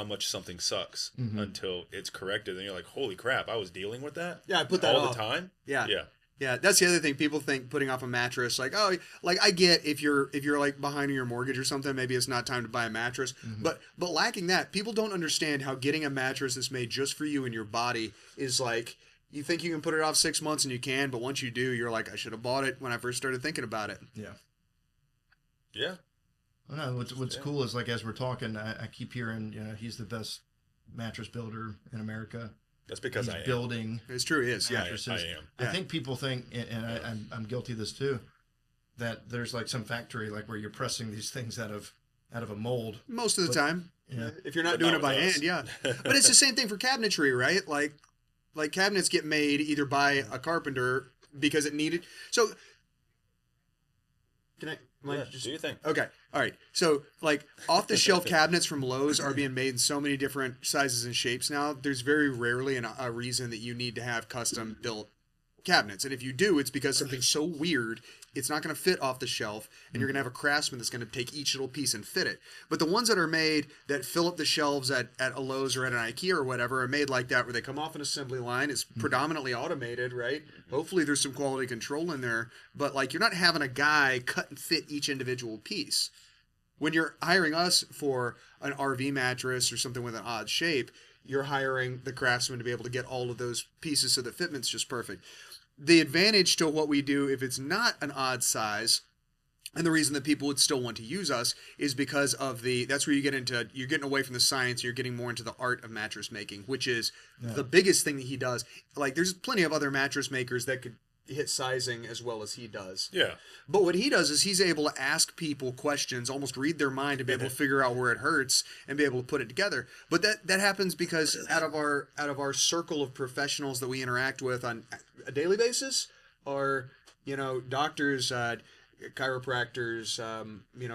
much something sucks until it's corrected, and you're like, holy crap, I was dealing with that. Yeah, I put that all off. the time. Yeah. Yeah. Yeah, that's the other thing. People think putting off a mattress, like, oh, like I get if you're like behind on your mortgage or something, maybe it's not time to buy a mattress. But lacking that, people don't understand how getting a mattress that's made just for you and your body is like. You think you can put it off 6 months, and you can, but once you do, you're like, I should have bought it when I first started thinking about it. Yeah. Yeah. Well, no, what's cool is, like, as we're talking, I keep hearing, he's the best mattress builder in America. That's because he's I am. building. It's true, he is. Mattresses. I am. I think people think, and I'm guilty of this too, that there's like some factory like where you're pressing these things out of a mold. Most of the time. Yeah. If you're not doing it by hand, yeah. But it's the same thing for cabinetry, right? Like cabinets get made either by a carpenter because it needed. So, can I? Do you think? Okay, all right. So, like off-the-shelf cabinets from Lowe's are being made in so many different sizes and shapes now. There's very rarely a reason that you need to have custom-built cabinets, and if you do, it's because something's so weird it's not going to fit off the shelf, and you're going to have a craftsman that's going to take each little piece and fit it. But the ones that are made that fill up the shelves at a Lowe's or at an IKEA or whatever are made like that, where they come off an assembly line. It's predominantly automated, right? Hopefully there's some quality control in there, but like you're not having a guy cut and fit each individual piece. When you're hiring us for an RV mattress or something with an odd shape, you're hiring the craftsman to be able to get all of those pieces so the fitment's just perfect. The advantage to what we do, if it's not an odd size, and the reason that people would still want to use us is because of that's where you're getting away from the science, you're getting more into the art of mattress making, which is the biggest thing that he does. Like there's plenty of other mattress makers that could hit sizing as well as he does. Yeah. But what he does is he's able to ask people questions, almost read their mind and be able to figure out where it hurts and be able to put it together. But that happens because out of our circle of professionals that we interact with on a daily basis are, doctors, chiropractors,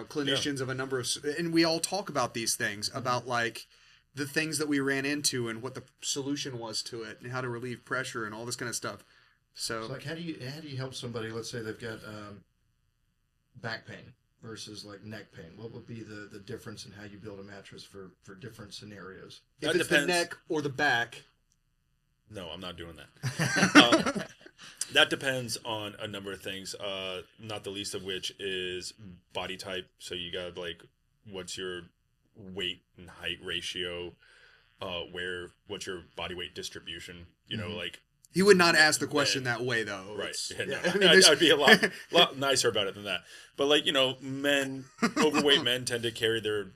clinicians of a number of, and we all talk about these things, about like the things that we ran into and what the solution was to it and how to relieve pressure and all this kind of stuff. So like, how do you help somebody? Let's say they've got back pain versus like neck pain. What would be the difference in how you build a mattress for different scenarios? If it's the neck or the back. No, I'm not doing that. That depends on a number of things. Not the least of which is body type. So you got like, what's your weight and height ratio? What's your body weight distribution? Like. He would not ask the question that way, though. Right. I'd be a lot nicer about it than that. But like, overweight men tend to carry their,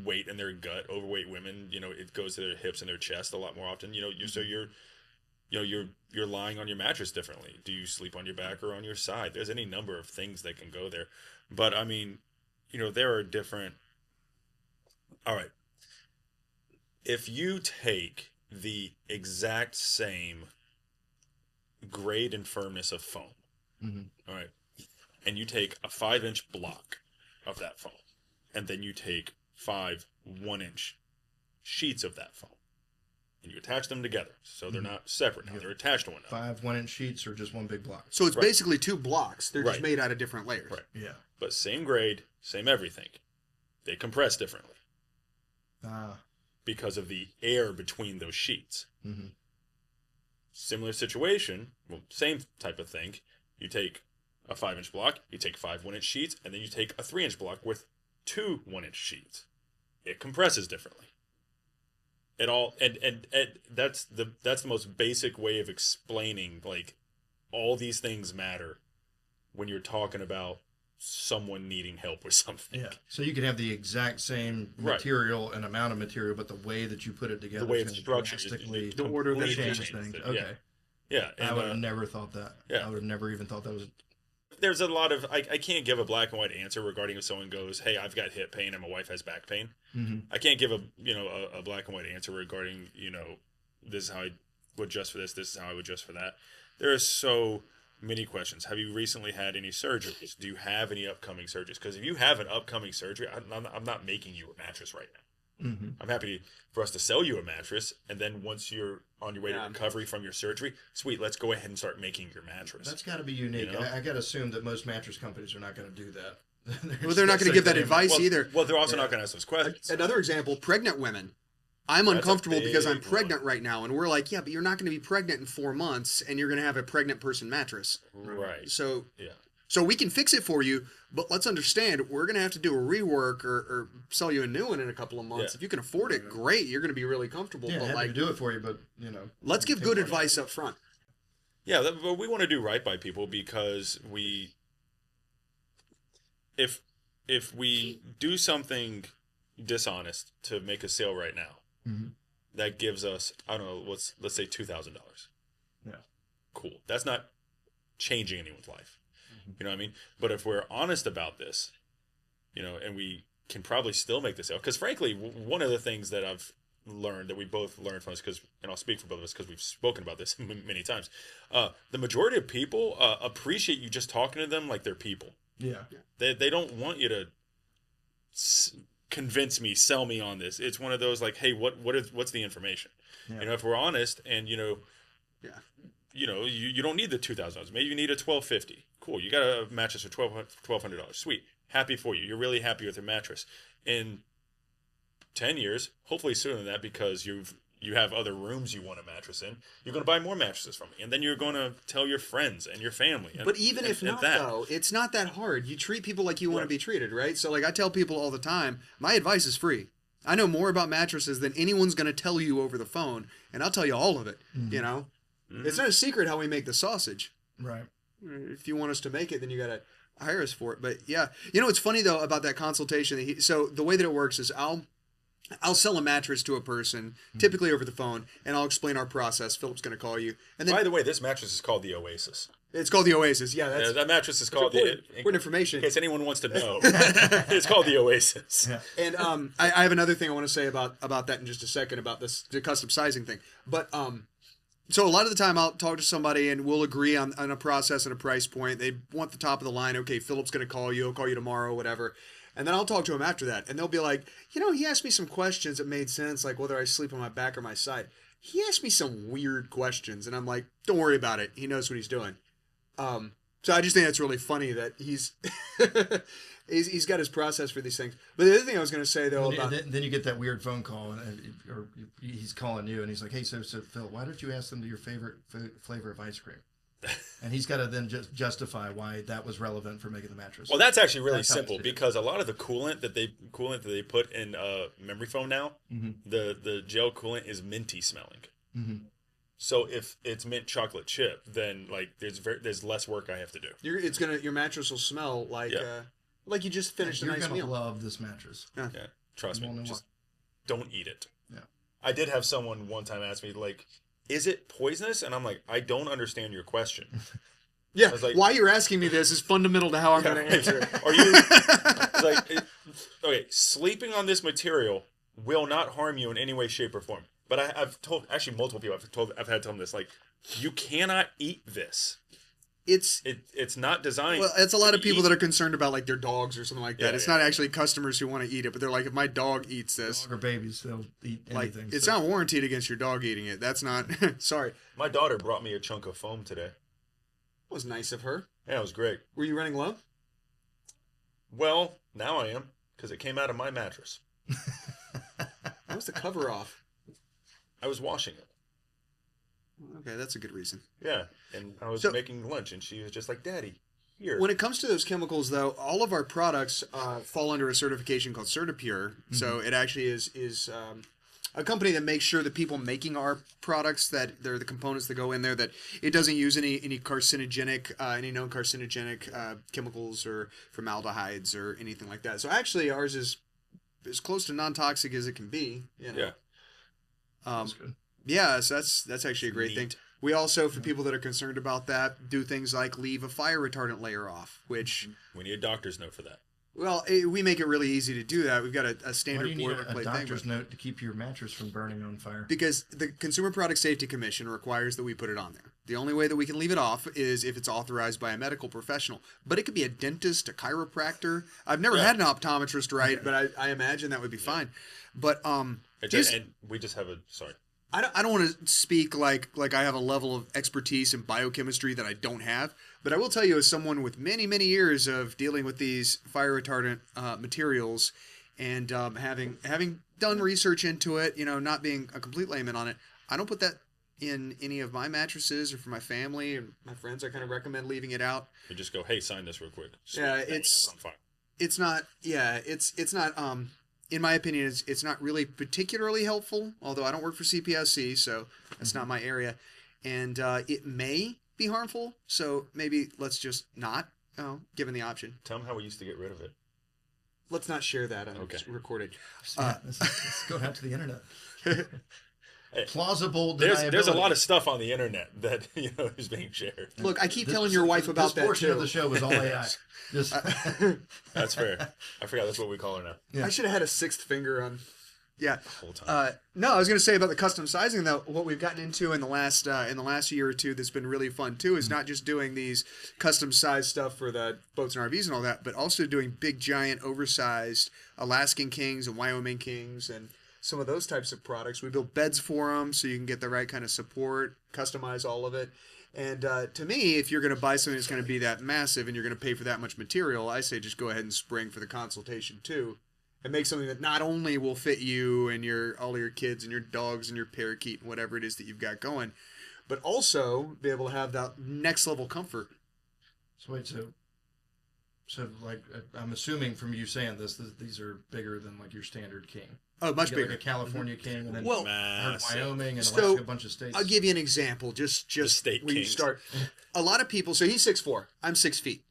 weight in their gut. Overweight women, it goes to their hips and their chest a lot more often. So you're lying on your mattress differently. Do you sleep on your back or on your side? There's any number of things that can go there. But I mean, there are different. All right. If you take the exact same grade and firmness of foam, all right, and you take a 5-inch block of that foam, and then you take 5 1-inch sheets of that foam, and you attach them together. So they're not separate. Now they're attached to one another. 5 1-inch sheets or just one big block. So it's basically 2 blocks. They're just made out of different layers. Right. Yeah. But same grade, same everything. They compress differently. Because of the air between those sheets. Mm-hmm. Similar situation, well, same type of thing. You take a 5-inch block, you take 5 1-inch sheets, and then you take a 3-inch block with 2 1-inch sheets. It compresses differently. It all and that's the most basic way of explaining, like, all these things matter when you're talking about someone needing help with something. Yeah. So you can have the exact same material and amount of material, but the way that you put it together, the way it's structured, the order that it changes things. Okay. Yeah. And, I would have never thought that. Yeah. I would have never even thought that was. There's a lot of I can't give a black and white answer regarding if someone goes, hey, I've got hip pain and my wife has back pain. Mm-hmm. I can't give a black and white answer regarding, this is how I would adjust for this is how I would adjust for that. There are so many questions. Have you recently had any surgeries? Do you have any upcoming surgeries? Because if you have an upcoming surgery, I'm not making you a mattress right now. Mm-hmm. I'm happy for us to sell you a mattress, and then once you're on your way to recovery from your surgery, sweet, let's go ahead and start making your mattress. That's got to be unique. I got to assume that most mattress companies are not going to do that. Well, they're not going to give that advice either. Well, they're also not going to ask those questions. Another example, pregnant women. I'm uncomfortable because I'm pregnant right now. And we're like, yeah, but you're not going to be pregnant in 4 months and you're going to have a pregnant person mattress. Right. So we can fix it for you, but let's understand, we're going to have to do a rework or sell you a new one in a couple of months. If you can afford it, great. You're going to be really comfortable. Yeah, but happy to do it for you, but, let's give good advice up front. Yeah, but we want to do right by people because if we do something dishonest to make a sale right now, that gives us, I don't know, let's say $2,000. Yeah. Cool. That's not changing anyone's life. You know what I mean? But if we're honest about this, and we can probably still make the sale, because frankly, one of the things that I've learned, that we both learned from this, and I'll speak for both of us because we've spoken about this many times, the majority of people appreciate you just talking to them like they're people. Yeah. They don't want you to convince me, sell me on this. It's one of those like, hey, what's the information? Yeah. If we're honest, and you don't need the $2,000. Maybe you need a $1,250. Cool, you got a mattress for $1,200. Sweet, happy for you. You're really happy with your mattress. In 10 years, hopefully sooner than that, because you have other rooms you want a mattress in, you're going to buy more mattresses from me, and then you're going to tell your friends and your family. But even if not, though, it's not that hard. You treat people like you want to be treated, right? So, like, I tell people all the time, my advice is free. I know more about mattresses than anyone's going to tell you over the phone, and I'll tell you all of it. It's not a secret how we make the sausage. Right. If you want us to make it, then you got to hire us for it. But yeah, it's funny though about that consultation. So the way that it works is I'll sell a mattress to a person, typically over the phone, and I'll explain our process. Philip's going to call you. And then, by the way, this mattress is called the Oasis. It's called the Oasis. Yeah, that mattress is called the. Important information. In case anyone wants to know, it's called the Oasis. Yeah. And I have another thing I want to say about that in just a second, about the custom sizing thing. But so a lot of the time I'll talk to somebody and we'll agree on a process and a price point. They want the top of the line. Okay, Philip's going to call you. He'll call you tomorrow, whatever. And then I'll talk to him after that. And they'll be like, he asked me some questions that made sense, like whether I sleep on my back or my side. He asked me some weird questions. And I'm like, don't worry about it. He knows what he's doing. So I just think that's really funny that he's he's got his process for these things. But the other thing I was going to say, though, then you get that weird phone call, or he's calling you, and he's like, hey, so Phil, why don't you ask them your favorite flavor of ice cream? And he's got to then just justify why that was relevant for making the mattress. Well, that's actually really simple, because a lot of the coolant that they put in memory foam now, the gel coolant is minty smelling. Mm-hmm. So if it's mint chocolate chip, then like there's less work I have to do. Your mattress will smell like you just finished a nice meal. You're gonna love this mattress. Yeah, trust me. Just don't eat it. Yeah. I did have someone one time ask me, like, is it poisonous? And I'm like, I don't understand your question. Yeah, like, why you're asking me this is fundamental to how I'm going to answer it. Are you like, okay, sleeping on this material will not harm you in any way, shape, or form. But I've told, actually multiple people, I've had to tell them this, like, you cannot eat this. it's not designed. Well, it's a lot of people that are concerned about like their dogs or something like that. Yeah, It's not actually customers who want to eat it, but they're like, if my dog eats this, Dog or babies, they'll eat like anything. it's not warranted against your dog eating it. That's not. Sorry. My daughter brought me a chunk of foam today. That was nice of her. Yeah, it was great. Were you running low? Well, now I am, because it came out of my mattress. How was the cover off? I was washing it. Okay, that's a good reason. Yeah, and I was making lunch, and she was just like, "Daddy, here." When it comes to those chemicals, though, all of our products fall under a certification called CertiPure. Mm-hmm. So it actually is a company that makes sure that people making our products, that they're the components that go in there, that it doesn't use any carcinogenic, any known carcinogenic chemicals or formaldehydes or anything like that. So actually, ours is as close to non-toxic as it can be. You know? Yeah. That's good. Yeah, so that's actually a great thing. We also, for people that are concerned about that, do things like leave a fire retardant layer off, which... We need a doctor's note for that. Well, we make it really easy to do that. We've got a standard boilerplate thing. Why do you need a doctor's note to keep your mattress from burning on fire? Because the Consumer Product Safety Commission requires that we put it on there. The only way that we can leave it off is if it's authorized by a medical professional. But it could be a dentist, a chiropractor. I've never had an optometrist, right? But I imagine that would be fine. But and we just have a... Sorry. I don't want to speak like I have a level of expertise in biochemistry that I don't have, but I will tell you, as someone with many years of dealing with these fire retardant materials, and having done research into it, not being a complete layman on it, I don't put that in any of my mattresses or for my family and my friends. I kind of recommend leaving it out. You just go, hey, sign this real quick. It's not. In my opinion, it's not really particularly helpful, although I don't work for CPSC, so that's not my area. And it may be harmful, so maybe let's just not, given the option. Tell them how we used to get rid of it. Let's not share that. It's recorded. Let's go out to the internet. Hey, plausible deniability. There's a lot of stuff on the internet that is being shared. Look, I keep telling your wife about that too. This portion of the show was all AI. That's fair. I forgot that's what we call her now. Yeah. I should have had a sixth finger on. Yeah. The whole time. No, I was going to say about the custom sizing though. What we've gotten into in the last year or two that's been really fun too is not just doing these custom size stuff for the boats and RVs and all that, but also doing big, giant, oversized Alaskan Kings and Wyoming Kings and some of those types of products. We build beds for them so you can get the right kind of support, customize all of it. And to me, if you're going to buy something that's going to be that massive and you're going to pay for that much material, I say just go ahead and spring for the consultation too, and make something that not only will fit you and all your kids and your dogs and your parakeet and whatever it is that you've got going, but also be able to have that next level comfort. So wait, so like I'm assuming from you saying this, these are bigger than like your standard king. Oh, much bigger. Like a California king, and then Wyoming and Alaska, a bunch of states. I'll give you an example. Just state where kings. You start. A lot of people. So he's 6'4". I'm 6 feet.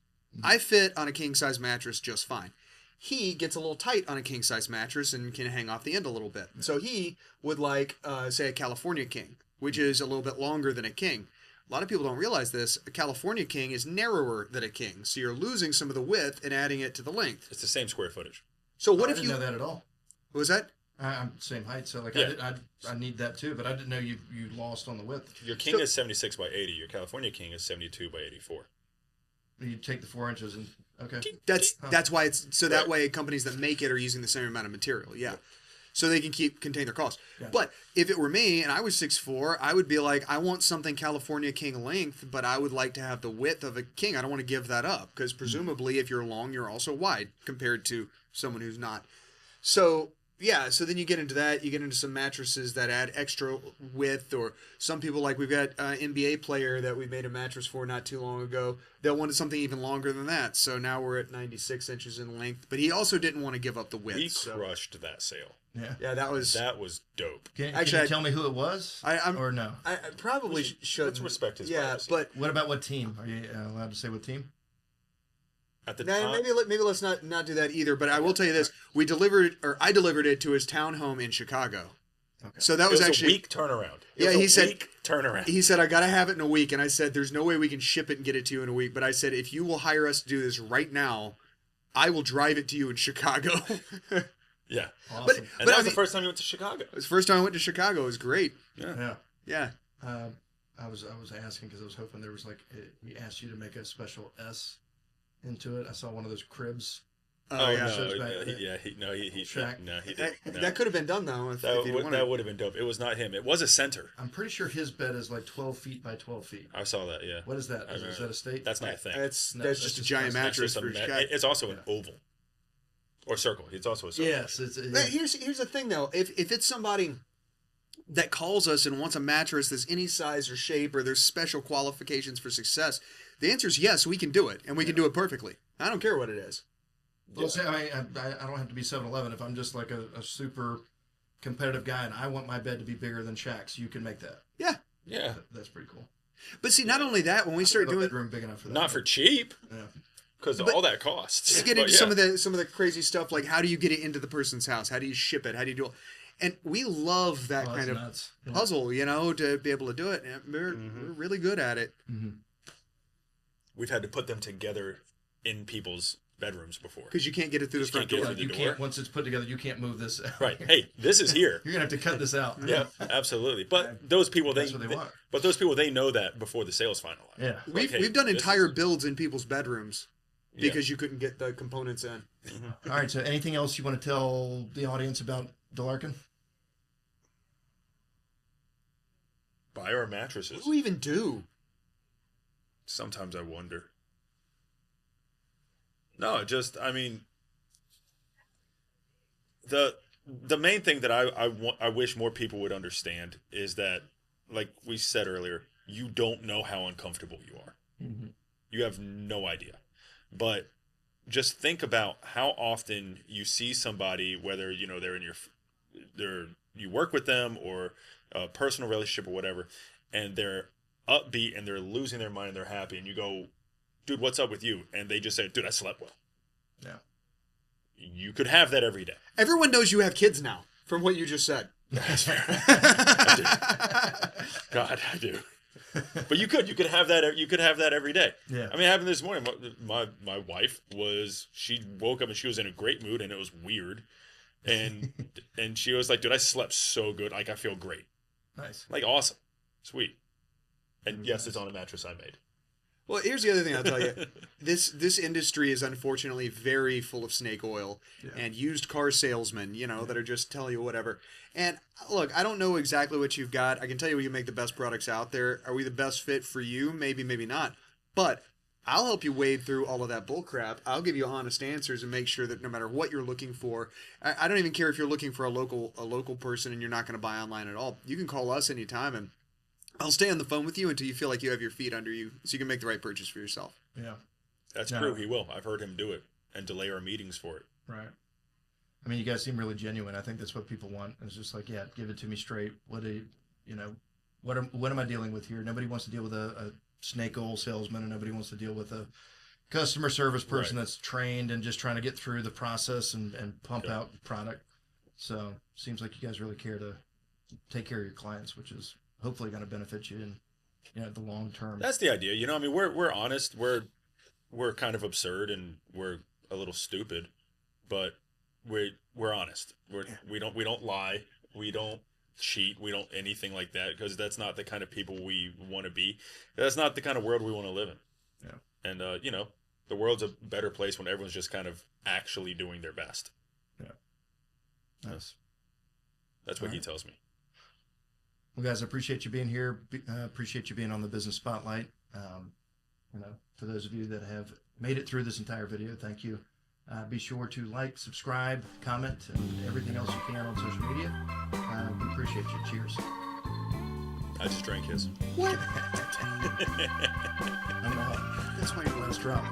I fit on a king size mattress just fine. He gets a little tight on a king size mattress and can hang off the end a little bit. So he would like, say, a California king, which is a little bit longer than a king. A lot of people don't realize this. A California king is narrower than a king, so you're losing some of the width and adding it to the length. It's the same square footage. So what I if didn't know that at all? What was that? I'm same height, so like Yeah. I need that too, but I didn't know you lost on the width. Your king is 76 by 80. Your California king is 72 by 84. You take the 4 inches and okay. That's why it's so that way companies that make it are using the same amount of material. Yeah. So they can contain their costs. Yeah. But if it were me and I was 6'4", I would be like, I want something California king length, but I would like to have the width of a king. I don't want to give that up because presumably if you're long, you're also wide compared to someone who's not. So yeah, so then you get into that. You get into some mattresses that add extra width, or some people like we've got an NBA player that we made a mattress for not too long ago that wanted something even longer than that. So now we're at 96 inches in length, but he also didn't want to give up the width. He crushed that sale. Yeah, that was dope. Can you tell me who it was? Or no? I probably should. Let's respect his privacy. But what about what team? Are you allowed to say what team? At the time, maybe let's not do that either. But I will tell you this: I delivered it to his townhome in Chicago. Okay. So that was actually a week turnaround. He said turnaround. He said I got to have it in a week, and I said there's no way we can ship it and get it to you in a week. But I said if you will hire us to do this right now, I will drive it to you in Chicago. Yeah, awesome. But that was the first time you went to Chicago. It was the first time I went to Chicago. It was great. Yeah. Yeah. I was asking because I was hoping there was like he asked you to make a special S into it. I saw one of those cribs. Oh yeah. He Shaq. No, he did. No. That could have been done though. If you'd wanted. That would have been dope. It was not him. It was a center. I'm pretty sure his bed is like 12 feet by 12 feet. I saw that. Yeah. What is that? Is that a state? That's not a thing. That's just a giant mattress for Shaq. It's also an oval or circle. It's also a circle. Yes. Here's the thing though. If it's somebody that calls us and wants a mattress that's any size or shape or there's special qualifications for success, the answer is yes, we can do it, and we can do it perfectly. I don't care what it is. Well, say I don't have to be 7-Eleven. If I'm just like a super competitive guy and I want my bed to be bigger than Shaq's, you can make that. Yeah. That's pretty cool. But see, not only that, when we start doing bedroom big enough for that. Not for cheap. Yeah. Because all that costs. Let's get into some of the crazy stuff, like how do you get it into the person's house? How do you ship it? How do you do it? And we love that kind of puzzle, to be able to do it. And we're really good at it. Mm-hmm. We've had to put them together in people's bedrooms before. Because you can't get it through the front door. You can't, once it's put together, you can't move this. Right. Hey, this is here. You're going to have to cut this out. Yeah, absolutely. But those people, that's what they want. But those people, they know that before the sale's finalized. Yeah. We've done entire builds in people's bedrooms because you couldn't get the components in. Mm-hmm. All right. So anything else you want to tell the audience about Delarkin? Buy our mattresses. What do we even do? Sometimes I wonder. No, I mean, the main thing that I wish more people would understand is that, like we said earlier, you don't know how uncomfortable you are. Mm-hmm. You have no idea. But just think about how often you see somebody, whether they're in you work with them or a personal relationship or whatever, and they're upbeat and they're losing their mind and they're happy, and you go, dude, what's up with you? And they just say, dude, I slept well. Yeah. You could have that every day. Everyone knows you have kids now, from what you just said. That's fair. I do. God, I do. But you could have that. You could have that every day. Yeah. I mean, it happened this morning. My wife she woke up and she was in a great mood, and it was weird, and she was like, dude, I slept so good. Like, I feel great. Nice. Like, awesome. Sweet. And yes, it's on a mattress I made. Well, here's the other thing I'll tell you. This industry is unfortunately very full of snake oil and used car salesmen, that are just telling you whatever. And look, I don't know exactly what you've got. I can tell you we can make the best products out there. Are we the best fit for you? Maybe, maybe not. But I'll help you wade through all of that bull crap. I'll give you honest answers and make sure that no matter what you're looking for, I don't even care if you're looking for a local person and you're not going to buy online at all. You can call us anytime and I'll stay on the phone with you until you feel like you have your feet under you so you can make the right purchase for yourself. Yeah. That's true. He will. I've heard him do it and delay our meetings for it. Right. I mean, you guys seem really genuine. I think that's what people want. It's just like, yeah, give it to me straight. What am I dealing with here? Nobody wants to deal with a snake oil salesman, and nobody wants to deal with a customer service person that's trained and just trying to get through the process and pump out product. So seems like you guys really care to take care of your clients, which is hopefully going to benefit you in the long term. That's the idea. I mean, we're honest. We're kind of absurd and we're a little stupid, but we're honest. We don't lie. We don't cheat. We don't anything like that, because that's not the kind of people we want to be. That's not the kind of world we want to live in. Yeah. And the world's a better place when everyone's just kind of actually doing their best. Yeah. Nice. That's what he tells me. Well, guys, I appreciate you being here. Appreciate you being on the Business Spotlight. For those of you that have made it through this entire video, thank you. Be sure to like, subscribe, comment, and everything else you can on social media. We appreciate you. Cheers. I just drank his. What? I'm out. That's why you let us drop.